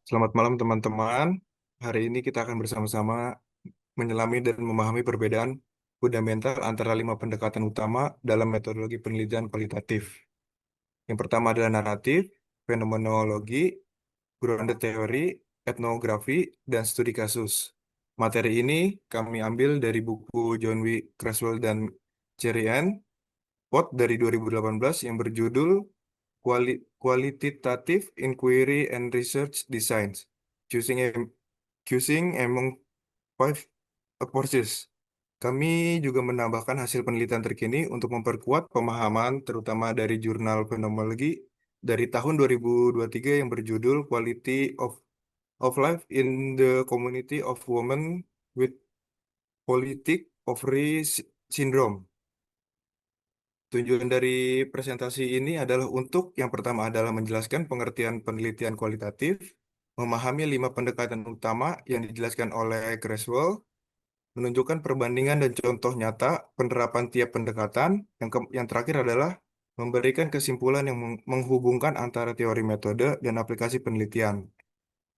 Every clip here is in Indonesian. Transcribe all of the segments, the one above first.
Selamat malam teman-teman. Hari ini kita akan bersama-sama menyelami dan memahami perbedaan fundamental antara 5 pendekatan utama dalam metodologi penelitian kualitatif. Yang pertama adalah naratif, fenomenologi, grounded theory, etnografi, dan studi kasus. Materi ini kami ambil dari buku John W. Creswell dan Cherry Ann Pot dari 2018 yang berjudul Qualitative Inquiry and Research Designs, Choosing among five approaches. Kami juga menambahkan hasil penelitian terkini untuk memperkuat pemahaman terutama dari jurnal fenomenologi dari tahun 2023 yang berjudul Quality of Life in the Community of Women with Polycystic Ovary Syndrome. Tujuan dari presentasi ini adalah untuk yang pertama adalah menjelaskan pengertian penelitian kualitatif, memahami 5 pendekatan utama yang dijelaskan oleh Creswell, menunjukkan perbandingan dan contoh nyata penerapan tiap pendekatan. Yang terakhir adalah memberikan kesimpulan yang menghubungkan antara teori metode dan aplikasi penelitian.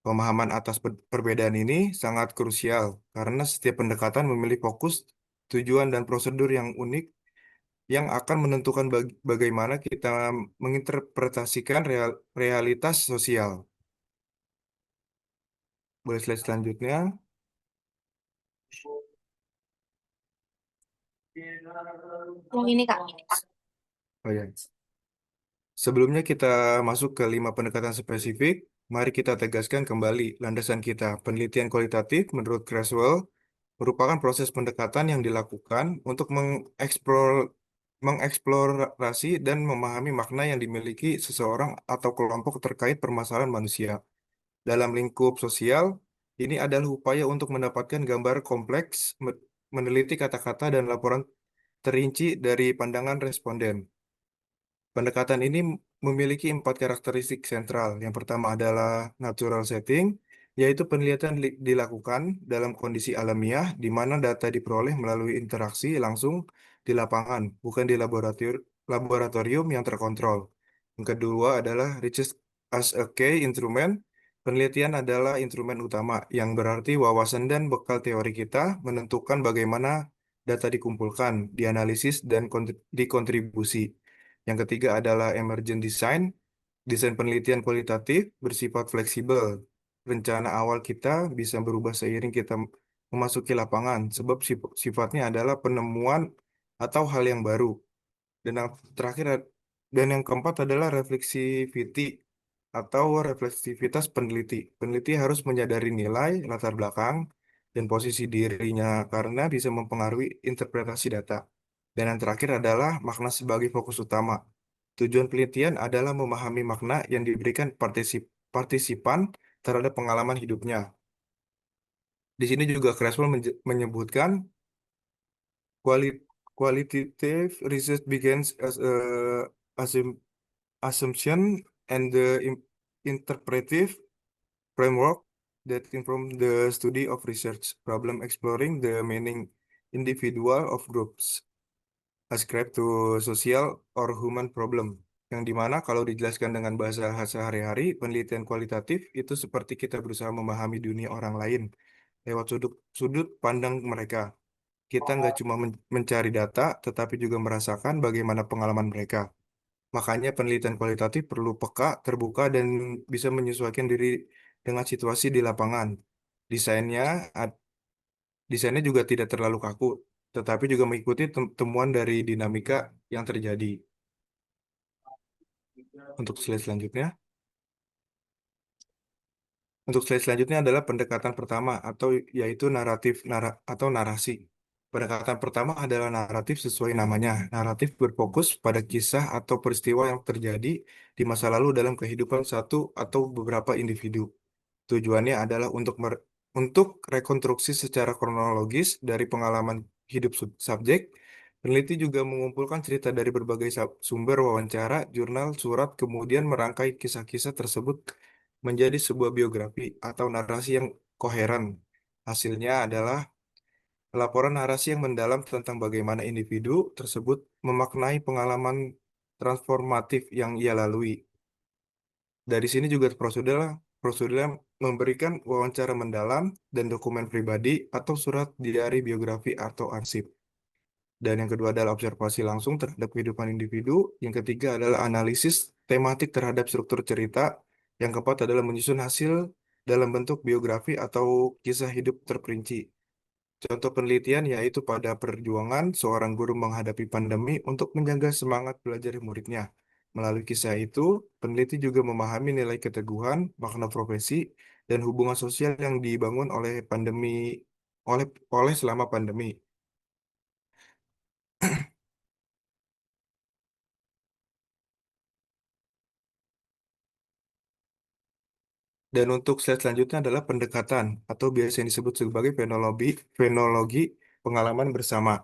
Pemahaman atas perbedaan ini sangat krusial karena setiap pendekatan memiliki fokus, tujuan, dan prosedur yang unik yang akan menentukan bagaimana kita menginterpretasikan realitas sosial. Boleh slide selanjutnya. Yang ini Kak. Oh ya. Sebelumnya kita masuk ke 5 pendekatan spesifik, mari kita tegaskan kembali landasan kita. Penelitian kualitatif menurut Creswell merupakan proses pendekatan yang dilakukan untuk mengeksplorasi dan memahami makna yang dimiliki seseorang atau kelompok terkait permasalahan manusia. Dalam lingkup sosial, ini adalah upaya untuk mendapatkan gambar kompleks, meneliti kata-kata dan laporan terinci dari pandangan responden. Pendekatan ini memiliki 4 karakteristik sentral. Yang pertama adalah natural setting, yaitu penelitian dilakukan dalam kondisi alamiah, di mana data diperoleh melalui interaksi langsung di lapangan, bukan di laboratorium yang terkontrol. Yang kedua adalah research as a key instrument. Penelitian adalah instrumen utama, yang berarti wawasan dan bekal teori kita menentukan bagaimana data dikumpulkan, dianalisis, dan dikontribusi. Yang ketiga adalah emergent design. Desain penelitian kualitatif bersifat fleksibel. Rencana awal kita bisa berubah seiring kita memasuki lapangan, sebab sifatnya adalah penemuan atau hal yang baru. Dan yang terakhir dan yang keempat adalah reflexivity atau refleksivitas peneliti. Peneliti harus menyadari nilai, latar belakang, dan posisi dirinya karena bisa mempengaruhi interpretasi data. Dan yang terakhir adalah makna sebagai fokus utama. Tujuan penelitian adalah memahami makna yang diberikan partisipan terhadap pengalaman hidupnya. Di sini juga Creswell menyebutkan quali- qualitative research begins as a assum- assumption and the interpretive framework that inform the study of research problem exploring the meaning individual of groups ascribed to social or human problem, yang dimana kalau dijelaskan dengan bahasa sehari-hari, penelitian kualitatif itu seperti kita berusaha memahami dunia orang lain lewat sudut sudut pandang mereka. Kita nggak cuma mencari data, tetapi juga merasakan bagaimana pengalaman mereka. Makanya penelitian kualitatif perlu peka, terbuka, dan bisa menyesuaikan diri dengan situasi di lapangan. Desainnya, ad- desainnya juga tidak terlalu kaku, tetapi juga mengikuti temuan dari dinamika yang terjadi. Untuk slide selanjutnya. Untuk slide selanjutnya adalah pendekatan pertama atau yaitu atau narasi. Pendekatan pertama adalah naratif sesuai namanya. Naratif berfokus pada kisah atau peristiwa yang terjadi di masa lalu dalam kehidupan satu atau beberapa individu. Tujuannya adalah untuk rekonstruksi secara kronologis dari pengalaman hidup subjek. Peneliti juga mengumpulkan cerita dari berbagai sumber wawancara, jurnal, surat, kemudian merangkai kisah-kisah tersebut menjadi sebuah biografi atau narasi yang koheren. Hasilnya adalah laporan narasi yang mendalam tentang bagaimana individu tersebut memaknai pengalaman transformatif yang ia lalui. Dari sini juga prosedurnya memberikan wawancara mendalam dan dokumen pribadi atau surat diari biografi atau arsip. Dan yang kedua adalah observasi langsung terhadap kehidupan individu. Yang ketiga adalah analisis tematik terhadap struktur cerita. Yang keempat adalah menyusun hasil dalam bentuk biografi atau kisah hidup terperinci. Contoh penelitian yaitu pada perjuangan seorang guru menghadapi pandemi untuk menjaga semangat belajar muridnya. Melalui kisah itu, peneliti juga memahami nilai keteguhan, makna profesi, dan hubungan sosial yang dibangun oleh oleh oleh selama pandemi. Dan untuk slide selanjutnya adalah pendekatan atau biasa yang disebut sebagai fenologi pengalaman bersama.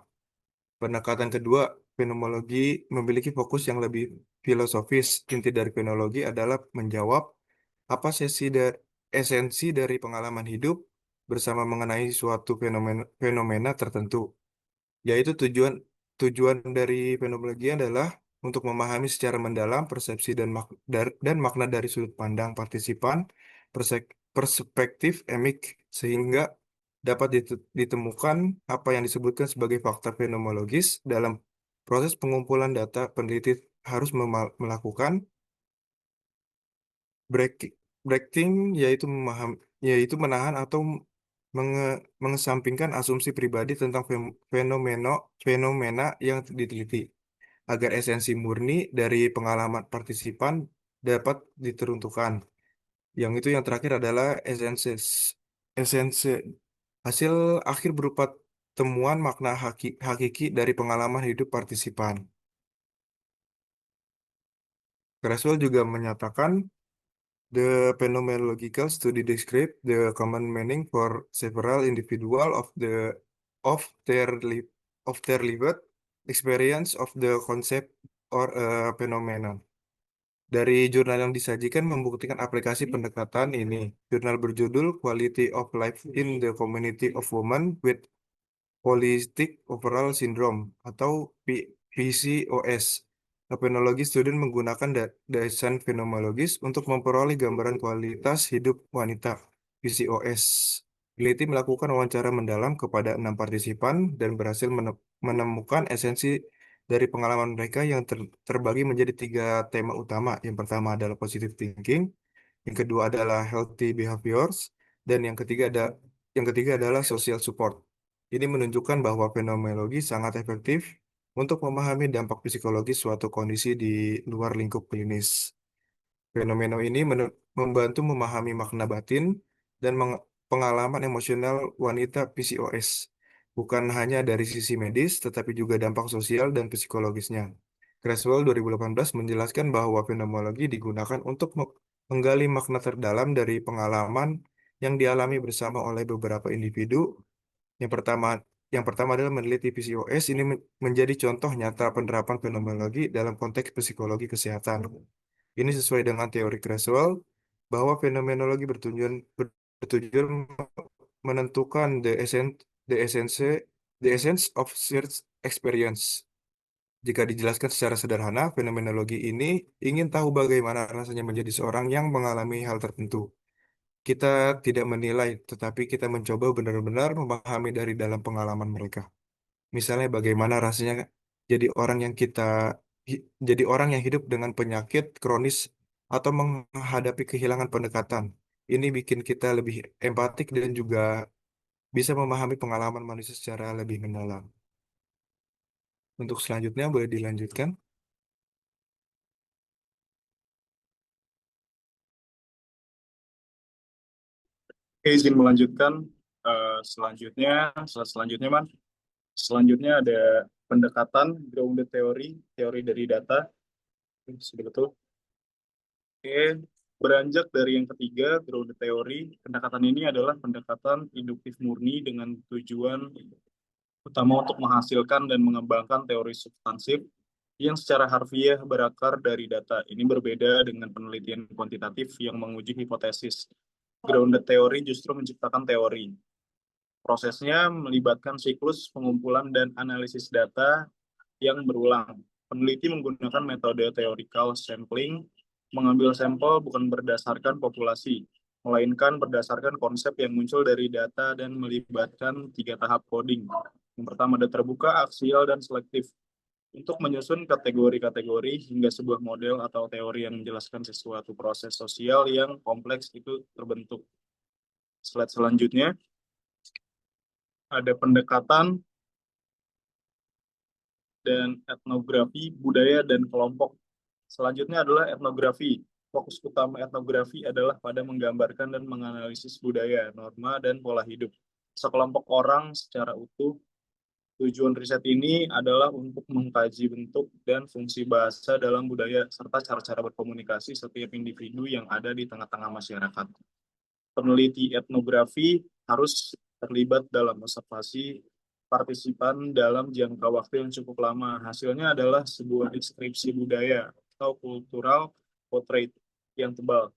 Pendekatan kedua, fenomenologi memiliki fokus yang lebih filosofis. Inti dari fenologi adalah menjawab apa esensi dari pengalaman hidup bersama mengenai suatu fenomena tertentu. Yaitu tujuan dari fenomenologi adalah untuk memahami secara mendalam persepsi dan makna dari sudut pandang partisipan, perspektif emik, sehingga dapat ditemukan apa yang disebutkan sebagai fakta fenomenologis dalam proses pengumpulan data. Peneliti harus melakukan breaking, breaking, yaitu menahan atau mengesampingkan asumsi pribadi tentang fenomena yang diteliti agar esensi murni dari pengalaman partisipan dapat diteruntukan. Yang itu yang terakhir adalah esensi hasil akhir berupa temuan makna hakiki dari pengalaman hidup partisipan. Creswell juga menyatakan the phenomenological study describe the common meaning for several individual of their li- of their lived experience of the concept or phenomenon. Dari jurnal yang disajikan membuktikan aplikasi pendekatan ini. Jurnal berjudul Quality of Life in the Community of Women with Polycystic Overall Syndrome atau PCOS. Penologi student menggunakan desain fenomenologis untuk memperoleh gambaran kualitas hidup wanita PCOS. Peneliti melakukan wawancara mendalam kepada 6 partisipan dan berhasil menemukan esensi dari pengalaman mereka yang terbagi menjadi 3 tema utama. Yang pertama adalah positive thinking, yang kedua adalah healthy behaviors, dan yang ketiga adalah social support. Ini menunjukkan bahwa fenomenologi sangat efektif untuk memahami dampak psikologis suatu kondisi di luar lingkup klinis. Fenomena ini membantu memahami makna batin dan pengalaman emosional wanita PCOS, bukan hanya dari sisi medis, tetapi juga dampak sosial dan psikologisnya. Creswell 2018 menjelaskan bahwa fenomenologi digunakan untuk menggali makna terdalam dari pengalaman yang dialami bersama oleh beberapa individu. Yang pertama, yang pertama adalah meneliti PCOS. Ini menjadi contoh nyata penerapan fenomenologi dalam konteks psikologi kesehatan. Ini sesuai dengan teori Creswell bahwa fenomenologi bertujuan menentukan the essence, the essence of shared experience. Jika dijelaskan secara sederhana, fenomenologi ini ingin tahu bagaimana rasanya menjadi seorang yang mengalami hal tertentu. Kita tidak menilai, tetapi kita mencoba benar-benar memahami dari dalam pengalaman mereka. Misalnya bagaimana rasanya jadi orang yang kita jadi orang yang hidup dengan penyakit kronis atau menghadapi kehilangan pendekatan. Ini bikin kita lebih empatik dan juga bisa memahami pengalaman manusia secara lebih mendalam. Untuk selanjutnya boleh dilanjutkan. Oke, izin melanjutkan. Selanjutnya, Man. Selanjutnya ada pendekatan grounded teori, teori dari data. Sudah betul. Oke, beranjak dari yang ketiga, grounded teori. Pendekatan ini adalah pendekatan induktif murni dengan tujuan utama untuk menghasilkan dan mengembangkan teori substansif yang secara harfiah berakar dari data. Ini berbeda dengan penelitian kuantitatif yang menguji hipotesis. Grounded teori justru menciptakan teori. Prosesnya melibatkan siklus pengumpulan dan analisis data yang berulang. Peneliti menggunakan metode theoretical sampling, mengambil sampel bukan berdasarkan populasi, melainkan berdasarkan konsep yang muncul dari data dan melibatkan 3 tahap coding. Yang pertama ada terbuka, aksial, dan selektif. Untuk menyusun kategori-kategori hingga sebuah model atau teori yang menjelaskan sesuatu proses sosial yang kompleks itu terbentuk. Slide selanjutnya ada pendekatan dan etnografi, budaya, dan kelompok. Selanjutnya adalah etnografi. Fokus utama etnografi adalah pada menggambarkan dan menganalisis budaya, norma, dan pola hidup sekelompok orang secara utuh. Tujuan riset ini adalah untuk mengkaji bentuk dan fungsi bahasa dalam budaya serta cara-cara berkomunikasi setiap individu yang ada di tengah-tengah masyarakat. Peneliti etnografi harus terlibat dalam observasi partisipan dalam jangka waktu yang cukup lama. Hasilnya adalah sebuah deskripsi budaya atau cultural portrait yang tebal,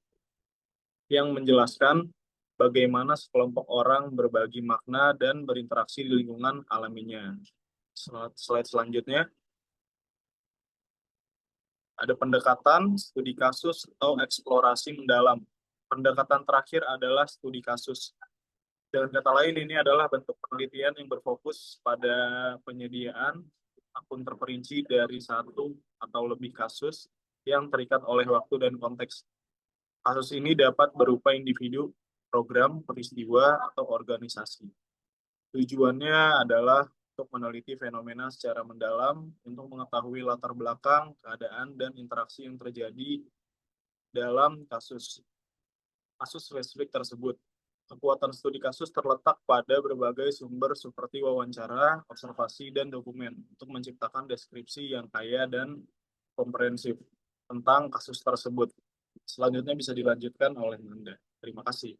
yang menjelaskan bagaimana sekelompok orang berbagi makna dan berinteraksi di lingkungan alaminya. Slide selanjutnya ada pendekatan, studi kasus, atau eksplorasi mendalam. Pendekatan terakhir adalah studi kasus. Dengan kata lain, ini adalah bentuk penelitian yang berfokus pada penyediaan akun terperinci dari satu atau lebih kasus yang terikat oleh waktu dan konteks. Kasus ini dapat berupa individu, program, peristiwa, atau organisasi. Tujuannya adalah untuk meneliti fenomena secara mendalam, untuk mengetahui latar belakang, keadaan, dan interaksi yang terjadi dalam kasus spesifik tersebut. Kekuatan studi kasus terletak pada berbagai sumber seperti wawancara, observasi, dan dokumen untuk menciptakan deskripsi yang kaya dan komprehensif tentang kasus tersebut. Selanjutnya bisa dilanjutkan oleh Nanda. Terima kasih.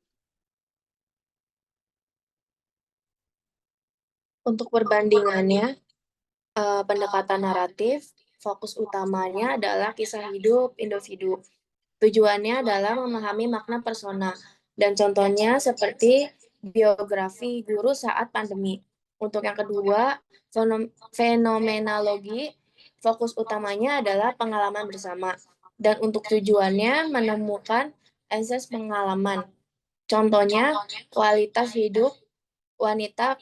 Untuk perbandingannya, pendekatan naratif, fokus utamanya adalah kisah hidup individu. Tujuannya adalah memahami makna persona, dan contohnya seperti biografi guru saat pandemi. Untuk yang kedua, fenomenologi, fokus utamanya adalah pengalaman bersama, dan untuk tujuannya menemukan esensi pengalaman. Contohnya, kualitas hidup wanita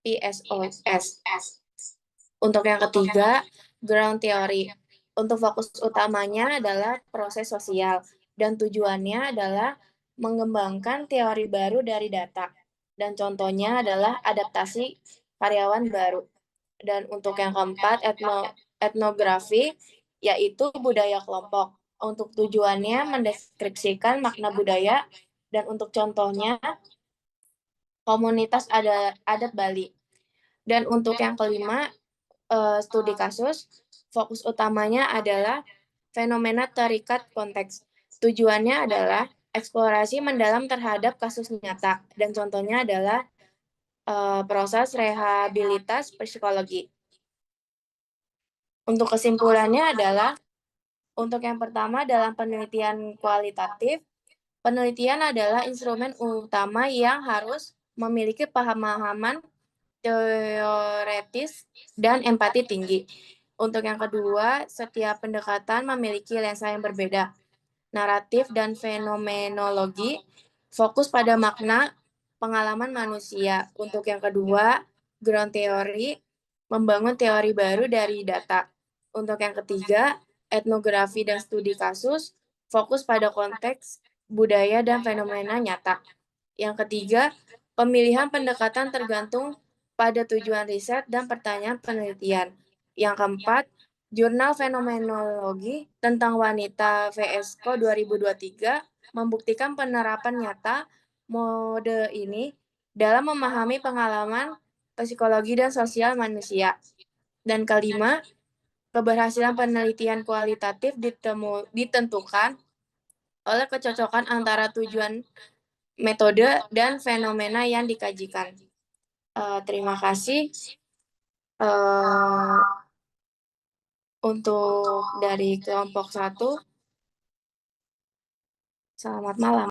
PSOS. Untuk yang ketiga, ground theory. Untuk fokus utamanya adalah proses sosial, dan tujuannya adalah mengembangkan teori baru dari data. Dan contohnya adalah adaptasi karyawan baru. Dan untuk yang keempat, etnografi, yaitu budaya kelompok. Untuk tujuannya mendeskripsikan makna budaya, dan untuk contohnya komunitas adat Bali. Dan untuk yang kelima, studi kasus, fokus utamanya adalah fenomena terikat konteks. Tujuannya adalah eksplorasi mendalam terhadap kasus nyata, dan contohnya adalah proses rehabilitas psikologi. Untuk kesimpulannya adalah, untuk yang pertama dalam penelitian kualitatif, penelitian adalah instrumen utama yang harus memiliki pemahaman teoretis dan empati tinggi. Untuk yang kedua, setiap pendekatan memiliki lensa yang berbeda. Naratif dan fenomenologi fokus pada makna pengalaman manusia. Untuk yang kedua, ground theory membangun teori baru dari data. Untuk yang ketiga, etnografi dan studi kasus fokus pada konteks budaya dan fenomena nyata. Yang ketiga, pemilihan pendekatan tergantung pada tujuan riset dan pertanyaan penelitian. Yang keempat, Jurnal Fenomenologi tentang Wanita VSCO 2023 membuktikan penerapan nyata mode ini dalam memahami pengalaman psikologi dan sosial manusia. Dan kelima, keberhasilan penelitian kualitatif ditentukan oleh kecocokan antara tujuan, metode, dan fenomena yang dikajikan. Terima kasih untuk dari kelompok 1. Selamat malam.